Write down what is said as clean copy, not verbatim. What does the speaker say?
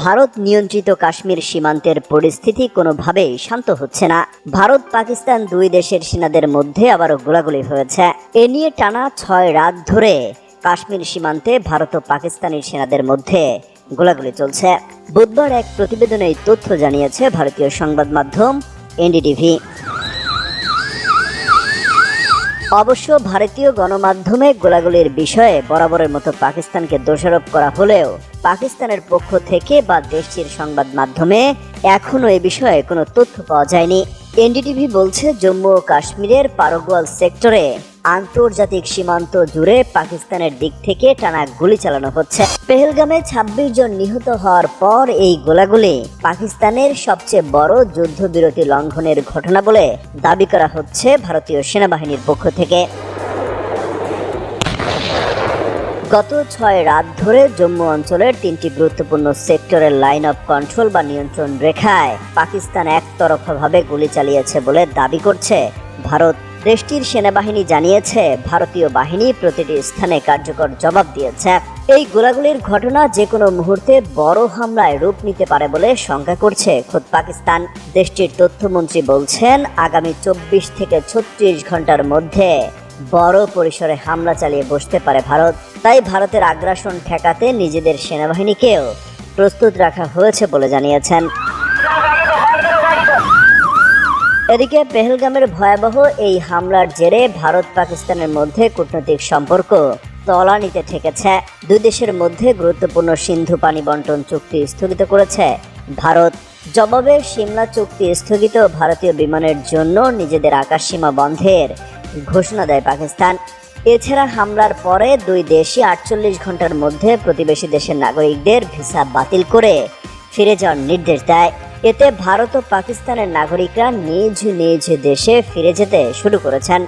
ভারত নিয়ন্ত্রিত কাশ্মীর সীমান্তের পরিস্থিতি কোনোভাবেই শান্ত হচ্ছে না। ভারত পাকিস্তান দুই দেশের সেনাদের মধ্যে আবারও গোলাগুলি হয়েছে। এ নিয়ে টানা 6 রাত ধরে কাশ্মীর সীমান্তে ভারত ও পাকিস্তানি সেনাদের মধ্যে গোলাগুলি চলছে। বুধবার এক প্রতিবেদনে এই তথ্য জানিয়েছে ভারতীয় সংবাদ মাধ্যম এনডিটিভি। অবশ্য ভারতীয় গণমাধ্যমে গোলাগুলির বিষয়ে বরাবরের মতো পাকিস্তানকে দোষারোপ করা হলেও পাকিস্তানের পক্ষ থেকে বা দেশটির সংবাদ মাধ্যমে এখনও এ বিষয়ে কোনো তথ্য পাওয়া যায়নি। এনডিটিভি বলছে, জম্মু ও কাশ্মীরের পারগোয়াল সেক্টরে আন্তর্জাতিক সীমান্ত জুড়ে পাকিস্তানের দিক থেকে টানা গুলি চালানো হচ্ছে। পেহেলগামে 26 জন নিহত হওয়ার পর এই গোলাগুলি পাকিস্তানের সবচেয়ে বড় যুদ্ধবিরতি লঙ্ঘনের ঘটনা বলে দাবি করা হচ্ছে ভারতীয় সেনাবাহিনীর পক্ষ থেকে। গত 6 রাত ধরে জম্মু অঞ্চলের 3টি গুরুত্বপূর্ণ সেক্টরের লাইন অফ কন্ট্রোল বা নিয়ন্ত্রণ রেখায় পাকিস্তান একতরফাভাবে গুলি চালিয়েছে বলে দাবি করছে ভারত। দেশটির সেনাবাহিনী জানিয়েছে, ভারতীয় বাহিনী প্রতিটি স্থানে কার্যকর জবাব দিয়েছে। এই গোলাগুলির ঘটনা যে কোনো মুহূর্তে বড় হামলায় রূপ নিতে পারে বলে শঙ্কা করছে খোদ পাকিস্তান। দেশটির তথ্যমন্ত্রী বলছেন, আগামী 24 থেকে 36 ঘন্টার মধ্যে বড় পরিসরে হামলা চালিয়ে বসতে পারে ভারত। তাই ভারতের আগ্রাসন ঠেকাতে নিজেদের সেনাবাহিনীকেও প্রস্তুত রাখা হয়েছে বলে জানিয়েছেন। এদিকে পেহেলগামের ভয়াবহ এই হামলার জেরে ভারত পাকিস্তানের মধ্যে কূটনৈতিক সম্পর্ক তলানিতে ঠেকেছে। দুই দেশের মধ্যে গুরুত্বপূর্ণ সিন্ধু পানি বন্টন চুক্তি স্থগিত করেছে ভারত। জবাবে সিমলা চুক্তি স্থগিত, ভারতীয় বিমানের জন্য নিজেদের আকাশসীমা বন্ধের ঘোষণা দেয় পাকিস্তান। এছাড়া হামলার পরে দুই দেশই 48 ঘন্টার মধ্যে প্রতিবেশী দেশের নাগরিকদের ভিসা বাতিল করে ফিরে যাওয়ার নির্দেশ দেয়। এতে ভারত ও পাকিস্তানের নাগরিকরা নিজ নিজ দেশে ফিরে যেতে শুরু করেছেন।